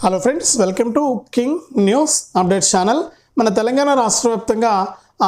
Hello friends, welcome to king news update channel. మన తెలంగాణ రాష్ట్ర వ్యాప్తంగా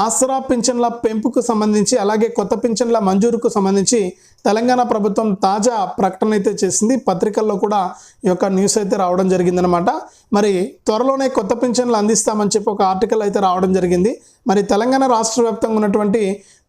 ఆసరా పింఛన్ల పెంపుకు సంబంధించి అలాగే కొత్త పింఛన్ల మంజూరుకు సంబంధించి తెలంగాణ ప్రభుత్వం తాజా ప్రకటన అయితే చేసింది. పత్రికల్లో కూడా ఈ యొక్క న్యూస్ అయితే రావడం జరిగిందనమాట. మరి త్వరలోనే కొత్త పింఛన్లు అందిస్తామని చెప్పి ఒక ఆర్టికల్ అయితే రావడం జరిగింది. మరి తెలంగాణ రాష్ట్ర వ్యాప్తంగా ఉన్నటువంటి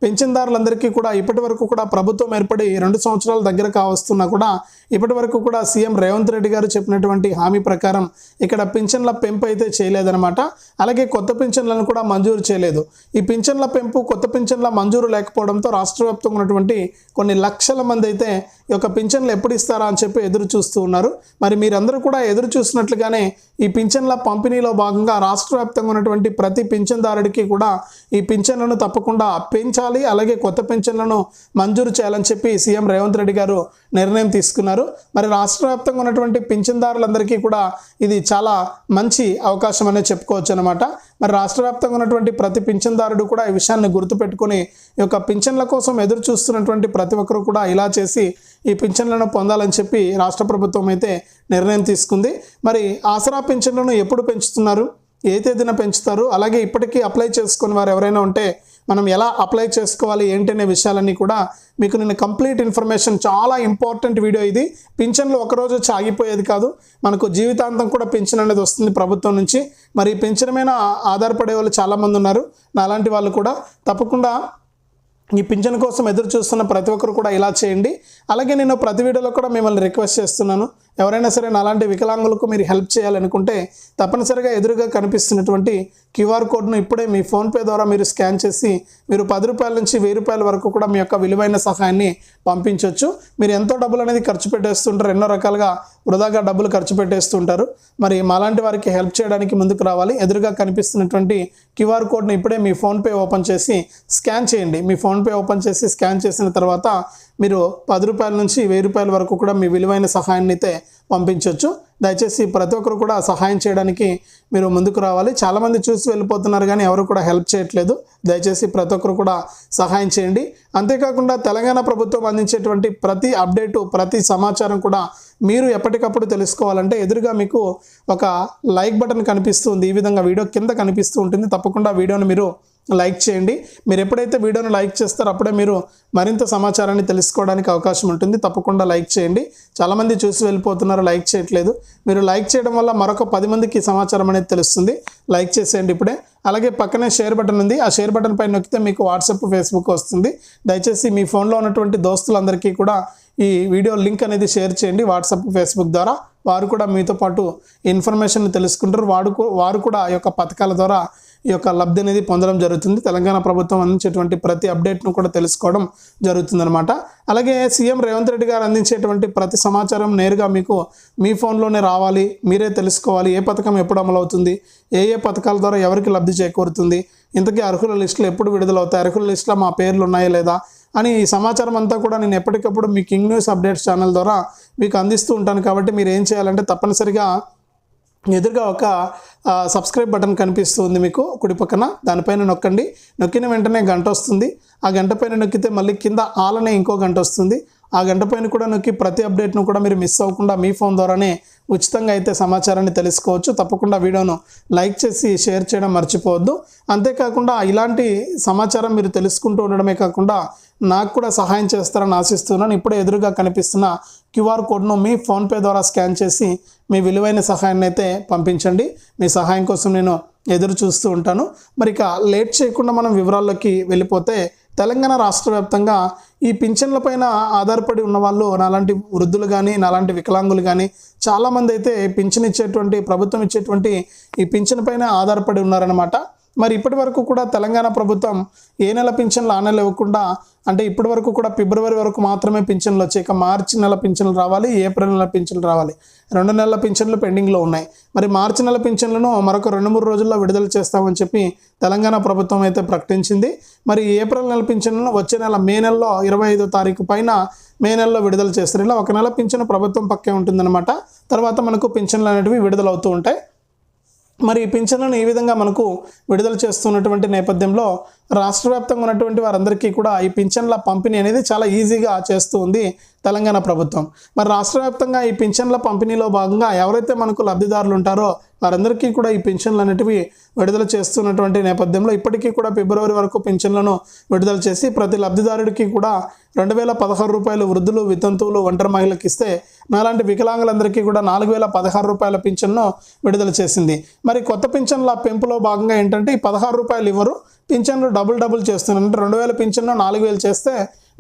పింఛన్దారులందరికీ కూడా ఇప్పటి వరకు కూడా ప్రభుత్వం ఏర్పడి 2 సంవత్సరాల దగ్గర కావస్తున్నా కూడా ఇప్పటి వరకు కూడా సీఎం రేవంత్ రెడ్డి గారు చెప్పినటువంటి హామీ ప్రకారం ఇక్కడ పింఛన్ల పెంపు అయితే చేయలేదన్నమాట. అలాగే కొత్త పింఛన్లను కూడా మంజూరు చేయలేదు. ఈ పింఛన్ల పెంపు, కొత్త పింఛన్ల మంజూరు లేకపోవడంతో రాష్ట్ర వ్యాప్తంగా ఉన్నటువంటి కొన్ని లక్షల మంది అయితే ఈ యొక్క పింఛన్లు ఎప్పుడు ఇస్తారా అని చెప్పి ఎదురు చూస్తూ ఉన్నారు. మరి మీరందరూ కూడా ఎదురు చూసినట్లుగానే ఈ పింఛన్ల పంపిణీలో భాగంగా రాష్ట్ర వ్యాప్తంగా ఉన్నటువంటి ప్రతి పింఛన్దారుడికి కూడా ఈ పింఛన్లను తప్పకుండా పెంచాలి, అలాగే కొత్త పింఛన్లను మంజూరు చేయాలని చెప్పి సీఎం రేవంత్ రెడ్డి గారు నిర్ణయం తీసుకున్నారు. మరి రాష్ట్ర వ్యాప్తంగా ఉన్నటువంటి పింఛన్దారులందరికీ కూడా ఇది చాలా మంచి అవకాశం అనేది చెప్పుకోవచ్చు అనమాట. మరి రాష్ట్ర వ్యాప్తంగా ఉన్నటువంటి ప్రతి పింఛన్దారుడు కూడా ఈ విషయాన్ని గుర్తుపెట్టుకుని ఈ యొక్క పింఛన్ల కోసం ఎదురు చూస్తున్నటువంటి ప్రతి ఒక్కరు కూడా ఇలా చేసి ఈ పింఛన్లను పొందాలని చెప్పి రాష్ట్ర ప్రభుత్వం అయితే నిర్ణయం తీసుకుంది. మరి ఆసరా పింఛన్లను ఎప్పుడు పెంచుతున్నారు, ఏ తేదీన పెంచుతారు, అలాగే ఇప్పటికీ అప్లై చేసుకుని వారు ఎవరైనా ఉంటే మనం ఎలా అప్లై చేసుకోవాలి ఏంటి అనే విషయాలన్నీ కూడా మీకు నేను కంప్లీట్ ఇన్ఫర్మేషన్, చాలా ఇంపార్టెంట్ వీడియో ఇది. పింఛన్లు ఒకరోజు వచ్చి ఆగిపోయేది కాదు, మనకు జీవితాంతం కూడా పింఛన్ అనేది వస్తుంది ప్రభుత్వం నుంచి. మరి పింఛన్ మీద ఆధారపడే వాళ్ళు చాలామంది ఉన్నారు, నాలాంటి వాళ్ళు కూడా. తప్పకుండా ఈ పింఛన్ కోసం ఎదురు చూస్తున్న ప్రతి ఒక్కరు కూడా ఇలా చేయండి. అలాగే నేను ప్రతి వీడియోలో కూడా మిమ్మల్ని రిక్వెస్ట్ చేస్తున్నాను, ఎవరైనా సరే నాలాంటి వికలాంగులకు మీరు హెల్ప్ చేయాలనుకుంటే తప్పనిసరిగా ఎదురుగా కనిపిస్తున్నటువంటి క్యూఆర్ కోడ్ను ఇప్పుడే మీ ఫోన్పే ద్వారా మీరు స్కాన్ చేసి మీరు 10 రూపాయల నుంచి 1000 రూపాయల వరకు కూడా మీ యొక్క విలువైన సహాయాన్ని పంపించవచ్చు. మీరు ఎంతో డబ్బులు అనేది ఖర్చు పెట్టేస్తుంటారు, ఎన్నో రకాలుగా వృధాగా డబ్బులు ఖర్చు పెట్టేస్తుంటారు. మరి మాలాంటి వారికి హెల్ప్ చేయడానికి ముందుకు రావాలి. ఎదురుగా కనిపిస్తున్నటువంటి క్యూఆర్ కోడ్ను ఇప్పుడే మీ ఫోన్పే ఓపెన్ చేసి స్కాన్ చేయండి. మీ ఫోన్పే ఓపెన్ చేసి స్కాన్ చేసిన తర్వాత మీరు 10 రూపాయల నుంచి 1000 రూపాయల వరకు కూడా మీ విలువైన సహాయాన్ని అయితే పంపించవచ్చు. దయచేసి ప్రతి ఒక్కరు కూడా సహాయం చేయడానికి మీరు ముందుకు రావాలి. చాలామంది చూసి వెళ్ళిపోతున్నారు కానీ ఎవరు కూడా హెల్ప్ చేయట్లేదు. దయచేసి ప్రతి ఒక్కరు కూడా సహాయం చేయండి. అంతేకాకుండా తెలంగాణ ప్రభుత్వం అందించేటువంటి ప్రతి అప్డేటు, ప్రతి సమాచారం కూడా మీరు ఎప్పటికప్పుడు తెలుసుకోవాలంటే ఎదురుగా మీకు ఒక లైక్ బటన్ కనిపిస్తుంది, ఈ విధంగా వీడియో కింద కనిపిస్తూ ఉంటుంది. తప్పకుండా వీడియోని మీరు లైక్ చేయండి. మీరు ఎప్పుడైతే వీడియోను లైక్ చేస్తారో అప్పుడే మీరు మరింత సమాచారాన్ని తెలుసుకోవడానికి అవకాశం ఉంటుంది. తప్పకుండా లైక్ చేయండి. చాలామంది చూసి వెళ్ళిపోతున్నారు, లైక్ చేయట్లేదు. మీరు లైక్ చేయడం వల్ల మరొక 10 మందికి సమాచారం అనేది తెలుస్తుంది. లైక్ చేసేయండి ఇప్పుడే. అలాగే పక్కనే షేర్ బటన్ ఉంది, ఆ షేర్ బటన్ పైన నొక్కితే మీకు వాట్సాప్, ఫేస్బుక్ వస్తుంది. దయచేసి మీ ఫోన్లో ఉన్నటువంటి దోస్తులందరికీ కూడా ఈ వీడియో లింక్ అనేది షేర్ చేయండి వాట్సాప్, ఫేస్బుక్ ద్వారా. వారు కూడా మీతో పాటు ఇన్ఫర్మేషన్ తెలుసుకుంటారు. వారు కూడా ఈ యొక్క పథకాల ద్వారా ఈ యొక్క లబ్ధి అనేది పొందడం జరుగుతుంది. తెలంగాణ ప్రభుత్వం అందించేటువంటి ప్రతి అప్డేట్ను కూడా తెలుసుకోవడం జరుగుతుందన్నమాట. అలాగే సీఎం రేవంత్ రెడ్డి గారు అందించేటువంటి ప్రతి సమాచారం నేరుగా మీకు మీ ఫోన్లోనే రావాలి, మీరే తెలుసుకోవాలి. ఏ పథకం ఎప్పుడు అమలవుతుంది, ఏ పథకాల ద్వారా ఎవరికి లబ్ధి చేకూరుతుంది, ఇంతకీ అర్హుల లిస్టులు ఎప్పుడు విడుదలవుతాయి, అర్హుల లిస్టులో మా పేర్లు ఉన్నాయా లేదా అని ఈ సమాచారం అంతా కూడా నేను ఎప్పటికప్పుడు మీ కింగ్ న్యూస్ అప్డేట్స్ ఛానల్ ద్వారా మీకు అందిస్తూ ఉంటాను. కాబట్టి మీరు ఏం చేయాలంటే తప్పనిసరిగా ఎదురుగా ఒక సబ్స్క్రైబ్ బటన్ కనిపిస్తుంది మీకు కుడి పక్కన, దానిపైన నొక్కండి. నొక్కిన వెంటనే గంట వస్తుంది. ఆ గంట పైన నొక్కితే మళ్ళీ కింద ఆల్ అనే ఇంకో గంట వస్తుంది. ఆ గంట పైన కూడా నొక్కి ప్రతి అప్డేట్ను కూడా మీరు మిస్ అవ్వకుండా మీ ఫోన్ ద్వారానే ఉచితంగా అయితే సమాచారాన్ని తెలుసుకోవచ్చు. తప్పకుండా వీడియోను లైక్ చేసి షేర్ చేయడం మర్చిపోవద్దు. అంతేకాకుండా ఇలాంటి సమాచారం మీరు తెలుసుకుంటూ ఉండడమే కాకుండా నాకు కూడా సహాయం చేస్తారని ఆశిస్తున్నాను. ఇప్పుడే ఎదురుగా కనిపిస్తున్న క్యూఆర్ కోడ్ను మీ ఫోన్పే ద్వారా స్కాన్ చేసి మీ విలువైన సహాయాన్ని అయితే పంపించండి. మీ సహాయం కోసం నేను ఎదురు చూస్తూ ఉంటాను. మరి ఇక లేట్ చేయకుండా మనం వివరాల్లోకి వెళ్ళిపోతే తెలంగాణ రాష్ట్ర వ్యాప్తంగా ఈ పింఛన్లపైన ఆధారపడి ఉన్న వాళ్ళు, నాలాంటి వృద్ధులు కానీ నాలాంటి వికలాంగులు కానీ చాలామంది అయితే పింఛన్ ఇచ్చేటువంటి, ప్రభుత్వం ఇచ్చేటువంటి ఈ పింఛన్ పైన ఆధారపడి ఉన్నారన్నమాట. మరి ఇప్పటి వరకు కూడా తెలంగాణ ప్రభుత్వం ఏ నెల పింఛన్లు ఆ నెల ఇవ్వకుండా, అంటే ఇప్పటి వరకు కూడా ఫిబ్రవరి వరకు మాత్రమే పింఛన్లు వచ్చాయి. ఇక మార్చి నెల పింఛన్లు రావాలి, ఏప్రిల్ నెల పింఛన్లు రావాలి. 2 నెలల పింఛన్లు పెండింగ్లో ఉన్నాయి. మరి మార్చి నెల పింఛన్లను మరొక 2-3 రోజుల్లో విడుదల చేస్తామని చెప్పి తెలంగాణ ప్రభుత్వం అయితే ప్రకటించింది. మరి ఏప్రిల్ నెల పింఛన్లను వచ్చే నెల మే నెలలో 25వ తారీఖు పైన మే నెలలో విడుదల చేస్తారు. ఇలా 1 నెల పింఛను ప్రభుత్వం పక్కే ఉంటుందన్నమాట. తర్వాత మనకు పింఛన్లు అనేటివి విడుదలవుతూ ఉంటాయి. మరి ఈ పింఛన్లను ఈ విధంగా మనకు విడుదల చేస్తున్నటువంటి నేపథ్యంలో రాష్ట్ర వ్యాప్తంగా ఉన్నటువంటి వారందరికీ కూడా ఈ పింఛన్ల పంపిణీ అనేది చాలా ఈజీగా చేస్తూ ఉంది తెలంగాణ ప్రభుత్వం. మరి రాష్ట్ర వ్యాప్తంగా ఈ పింఛన్ల పంపిణీలో భాగంగా ఎవరైతే మనకు లబ్ధిదారులు ఉంటారో వారందరికీ కూడా ఈ పింఛన్లు అనేటివి విడుదల చేస్తున్నటువంటి నేపథ్యంలో ఇప్పటికీ కూడా ఫిబ్రవరి వరకు పింఛన్లను విడుదల చేసి ప్రతి లబ్ధిదారుడికి కూడా 2016 రూపాయలు వృద్ధులు, వితంతువులు, ఒంటరి మహిళలకు ఇస్తే నాలాంటి వికలాంగులందరికీ కూడా 4016 రూపాయల పింఛన్ను విడుదల చేసింది. మరి కొత్త పింఛన్ల పెంపులో భాగంగా ఏంటంటే ఈ 16 రూపాయలు ఇవ్వరు, పింఛన్లు డబుల్ చేస్తున్నారు. అంటే 2000 పింఛన్ను 4000 చేస్తే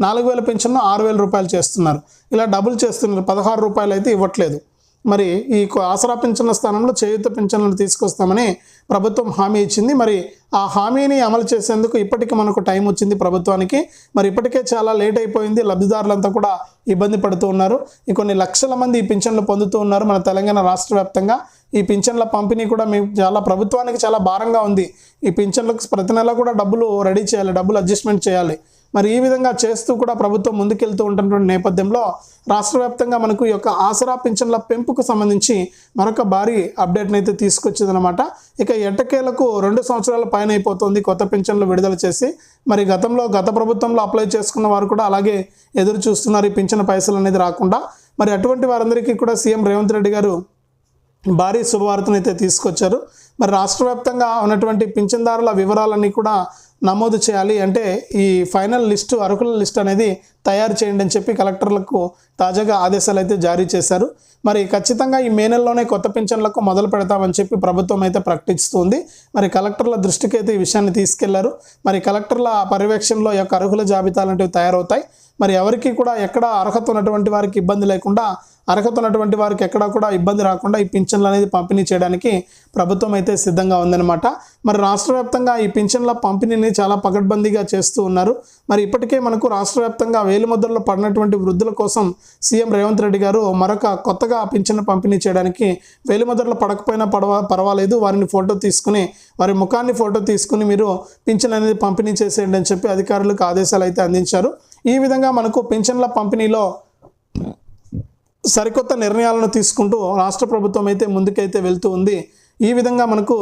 4000 పింఛన్ను 6000 రూపాయలు చేస్తున్నారు. ఇలా డబుల్ చేస్తున్నారు, 16 రూపాయలు అయితే ఇవ్వట్లేదు. మరి ఈ ఆసరా పింఛన్ల స్థానంలో చేయూత పింఛన్లను తీసుకొస్తామని ప్రభుత్వం హామీ ఇచ్చింది. మరి ఆ హామీని అమలు చేసేందుకు ఇప్పటికీ మనకు టైం వచ్చింది ప్రభుత్వానికి. మరి ఇప్పటికే చాలా లేట్ అయిపోయింది, లబ్ధిదారులంతా కూడా ఇబ్బంది పడుతూ ఉన్నారు. కొన్ని లక్షల మంది ఈ పింఛన్లు పొందుతూ ఉన్నారు మన తెలంగాణ రాష్ట్ర వ్యాప్తంగా. ఈ పింఛన్ల పంపిణీ కూడా మేము ప్రభుత్వానికి చాలా భారంగా ఉంది. ఈ పింఛన్లకు ప్రతి నెల కూడా డబ్బులు రెడీ చేయాలి, డబ్బులు అడ్జస్ట్మెంట్ చేయాలి. మరి ఈ విధంగా చేస్తూ కూడా ప్రభుత్వం ముందుకెళ్తూ ఉంటున్నటువంటి నేపథ్యంలో రాష్ట్ర వ్యాప్తంగా మనకు ఈ యొక్క ఆసరా పింఛన్ల పెంపుకు సంబంధించి మరొక భారీ అప్డేట్ని అయితే తీసుకొచ్చిందనమాట. ఇక ఎట్టకేలకు 2 సంవత్సరాల పైన అయిపోతుంది కొత్త పింఛన్లు విడుదల చేసి. మరి గత ప్రభుత్వంలో అప్లై చేసుకున్న వారు కూడా అలాగే ఎదురు చూస్తున్నారు ఈ పింఛన్ పైసలు అనేది రాకుండా. మరి అటువంటి వారందరికీ కూడా సీఎం రేవంత్ రెడ్డి గారు భారీ శుభవార్తను అయితే తీసుకొచ్చారు. మరి రాష్ట్ర వ్యాప్తంగా ఉన్నటువంటి పింఛన్దారుల వివరాలన్నీ కూడా నమోదు చేయాలి, అంటే ఈ ఫైనల్ లిస్టు, అర్హుల లిస్ట్ అనేది తయారు చేయండి అని చెప్పి కలెక్టర్లకు తాజాగా ఆదేశాలు అయితే జారీ చేశారు. మరి ఖచ్చితంగా ఈ మే నెలలోనే కొత్త పింఛన్లకు మొదలు పెడతామని చెప్పి ప్రభుత్వం అయితే ప్రకటిస్తుంది. మరి కలెక్టర్ల దృష్టికి అయితే ఈ విషయాన్ని తీసుకెళ్లారు. మరి కలెక్టర్ల పర్యవేక్షణలో యొక్క అర్హుల జాబితాలు అనేవి తయారవుతాయి. మరి ఎవరికి కూడా ఎక్కడ అర్హత ఉన్నటువంటి వారికి ఇబ్బంది లేకుండా, అర్హత ఉన్నటువంటి వారికి ఎక్కడా కూడా ఇబ్బంది రాకుండా ఈ పింఛన్లు అనేది పంపిణీ చేయడానికి ప్రభుత్వం అయితే సిద్ధంగా ఉందన్నమాట. మరి రాష్ట్ర వ్యాప్తంగా ఈ పింఛన్ల పంపిణీని చాలా పకడ్బందీగా చేస్తూ ఉన్నారు. మరి ఇప్పటికే మనకు రాష్ట్ర వ్యాప్తంగా వేలిముద్రలో పడినటువంటి వృద్ధుల కోసం సీఎం రేవంత్ రెడ్డి గారు మరొక కొత్తగా పింఛన్ పంపిణీ చేయడానికి, వేలిముద్రలు పడకపోయినా పర్వాలేదు, వారిని ఫోటో తీసుకుని, వారి ముఖాన్ని ఫోటో తీసుకుని మీరు పింఛన్ అనేది పంపిణీ చేసేయండి అని చెప్పి అధికారులకు ఆదేశాలు అయితే అందించారు. ఈ విధంగా మనకు పింఛన్ల పంపిణీలో సరికొత్త నిర్ణయాలను తీసుకుంటూ రాష్ట్ర ప్రభుత్వం అయితే ముందుకైతే వెళ్తూ ఉంది. ఈ విధంగా మనకు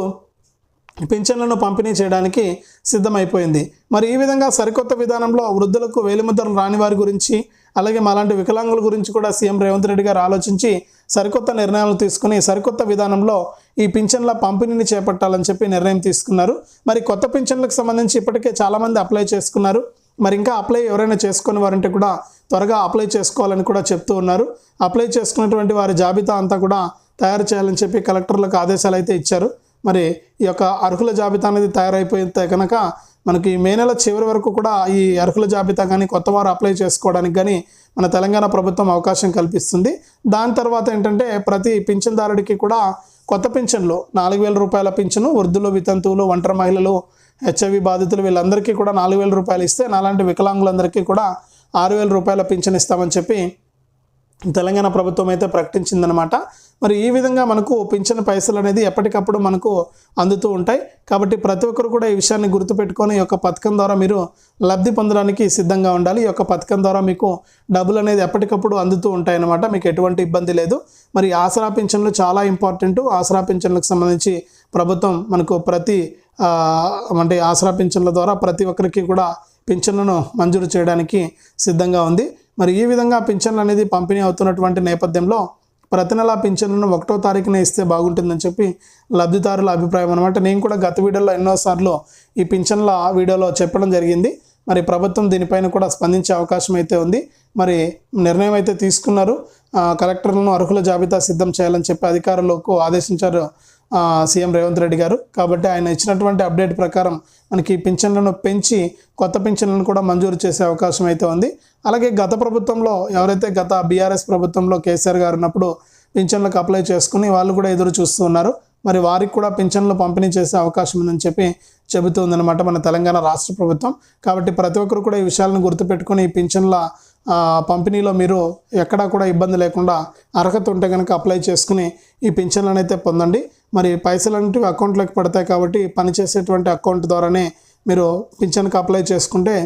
పింఛన్లను పంపిణీ చేయడానికి సిద్ధమైపోయింది. మరి ఈ విధంగా సరికొత్త విధానంలో వృద్ధులకు వేలిముద్రలు రాని వారి గురించి, అలాగే మాలాంటి వికలాంగుల గురించి కూడా సీఎం రేవంత్ రెడ్డి గారు ఆలోచించి సరికొత్త నిర్ణయాలు తీసుకుని సరికొత్త విధానంలో ఈ పింఛన్ల పంపిణీని చేపట్టాలని చెప్పి నిర్ణయం తీసుకున్నారు. మరి కొత్త పింఛన్లకు సంబంధించి ఇప్పటికే చాలామంది అప్లై చేసుకున్నారు. మరి ఇంకా అప్లై ఎవరైనా చేసుకుని వారంటే కూడా త్వరగా అప్లై చేసుకోవాలని కూడా చెప్తూ ఉన్నారు. అప్లై చేసుకున్నటువంటి వారి జాబితా అంతా కూడా తయారు చేయాలని చెప్పి కలెక్టర్లకు ఆదేశాలు అయితే ఇచ్చారు. మరి ఈ యొక్క అర్హుల జాబితా అనేది తయారైపోతే కనుక మనకి మే నెల చివరి వరకు కూడా ఈ అర్హుల జాబితా కానీ కొత్త వారు అప్లై చేసుకోవడానికి కానీ మన తెలంగాణ ప్రభుత్వం అవకాశం కల్పిస్తుంది. దాని తర్వాత ఏంటంటే ప్రతి పింఛన్దారుడికి కూడా కొత్త పింఛన్లు 4000 రూపాయల పింఛను, వృద్ధులు, వితంతువులు, ఒంటరి మహిళలు, హెచ్ఐవి బాధితులు వీళ్ళందరికీ కూడా 4000 రూపాయలు ఇస్తే, నాలాంటి వికలాంగులందరికీ కూడా 6000 రూపాయల పింఛన్ ఇస్తామని చెప్పి తెలంగాణ ప్రభుత్వం అయితే ప్రకటించిందనమాట. మరి ఈ విధంగా మనకు పింఛన్ పైసలు అనేది ఎప్పటికప్పుడు మనకు అందుతూ ఉంటాయి. కాబట్టి ప్రతి ఒక్కరు కూడా ఈ విషయాన్ని గుర్తుపెట్టుకొని ఈ యొక్క పథకం ద్వారా మీరు లబ్ధి పొందడానికి సిద్ధంగా ఉండాలి. ఈ యొక్క పథకం ద్వారా మీకు డబ్బులు అనేది ఎప్పటికప్పుడు అందుతూ ఉంటాయి అన్నమాట, మీకు ఎటువంటి ఇబ్బంది లేదు. మరి ఆసరా పింఛన్లు చాలా ఇంపార్టెంట్. ఆసరా పింఛన్లకు సంబంధించి ప్రభుత్వం మనకు అంటే ఆసరా పింఛన్ల ద్వారా ప్రతి ఒక్కరికి కూడా పింఛన్లను మంజూరు చేయడానికి సిద్ధంగా ఉంది. మరి ఈ విధంగా పింఛన్లు అనేది పంపిణీ అవుతున్నటువంటి నేపథ్యంలో ప్రతి నెల పింఛన్లను 1వ తారీఖునే ఇస్తే బాగుంటుందని చెప్పి లబ్ధిదారుల అభిప్రాయం అనమాట. నేను కూడా గత వీడియోలో ఎన్నోసార్లు ఈ పింఛన్ల వీడియోలో చెప్పడం జరిగింది. మరి ప్రభుత్వం దీనిపైన కూడా స్పందించే అవకాశం అయితే ఉంది. మరి నిర్ణయం అయితే తీసుకున్నారు. కలెక్టర్లను అర్హుల జాబితా సిద్ధం చేయాలని చెప్పి అధికారులకు ఆదేశించారు సీఎం రేవంత్ రెడ్డి గారు. కాబట్టి ఆయన ఇచ్చినటువంటి అప్డేట్ ప్రకారం మనకి పింఛన్లను పెంచి కొత్త పింఛన్లను కూడా మంజూరు చేసే అవకాశం అయితే ఉంది. అలాగే గత ప్రభుత్వంలో ఎవరైతే గత బీఆర్ఎస్ ప్రభుత్వంలో కేసీఆర్ గారు ఉన్నప్పుడు పింఛన్లకు అప్లై చేసుకుని వాళ్ళు కూడా ఎదురు చూస్తూ ఉన్నారు. మరి వారికి కూడా పింఛన్లు పంపిణీ చేసే అవకాశం ఉందని చెప్పి చెబుతుందన్నమాట మన తెలంగాణ రాష్ట్ర ప్రభుత్వం. కాబట్టి ప్రతి ఒక్కరు కూడా ఈ విషయాలను గుర్తుపెట్టుకొని ఈ పింఛన్ల పంపిణీలో మీరు ఎక్కడా కూడా ఇబ్బంది లేకుండా అర్హత ఉంటే కనుక అప్లై చేసుకుని ఈ పింఛన్లను అయితే పొందండి. మరి పైసలు అనేవి అకౌంట్లోకి పడతాయి కాబట్టి పనిచేసేటువంటి అకౌంట్ ద్వారానే మీరు పింఛన్కి అప్లై చేసుకుంటే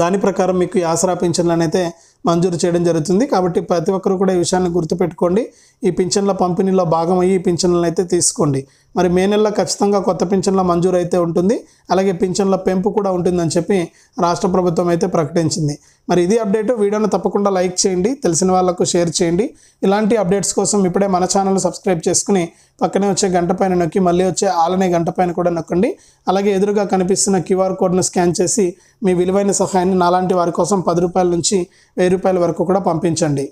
దాని ప్రకారం మీకు ఈ ఆసరా పింఛన్లను అయితే మంజూరు చేయడం జరుగుతుంది. కాబట్టి ప్రతి ఒక్కరు కూడా ఈ విషయాన్ని గుర్తుపెట్టుకోండి. ఈ పింఛన్ల పంపిణీలో భాగమయ్యి ఈ పింఛన్లను అయితే తీసుకోండి. మరి మే నెలలో ఖచ్చితంగా కొత్త పింఛన్ల మంజూరు అయితే ఉంటుంది. అలాగే పింఛన్ల పెంపు కూడా ఉంటుందని చెప్పి రాష్ట్ర ప్రభుత్వం అయితే ప్రకటించింది. మరి ఇది అప్డేట్. వీడియోను తప్పకుండా లైక్ చేయండి, తెలిసిన వాళ్ళకు షేర్ చేయండి. ఇలాంటి అప్డేట్స్ కోసం ఇప్పుడే మన ఛానల్ సబ్స్క్రైబ్ చేసుకుని పక్కనే వచ్చే గంట పైన నొక్కి మళ్ళీ వచ్చే ఆలనే గంట పైన కూడా నొక్కండి. అలాగే ఎదురుగా కనిపిస్తున్న QR కోడ్ను స్కాన్ చేసి మీ విలువైన సహాయాన్ని నాలాంటి వారి కోసం 10 రూపాయల నుంచి 1000 రూపాయల వరకు కూడా పంపించండి.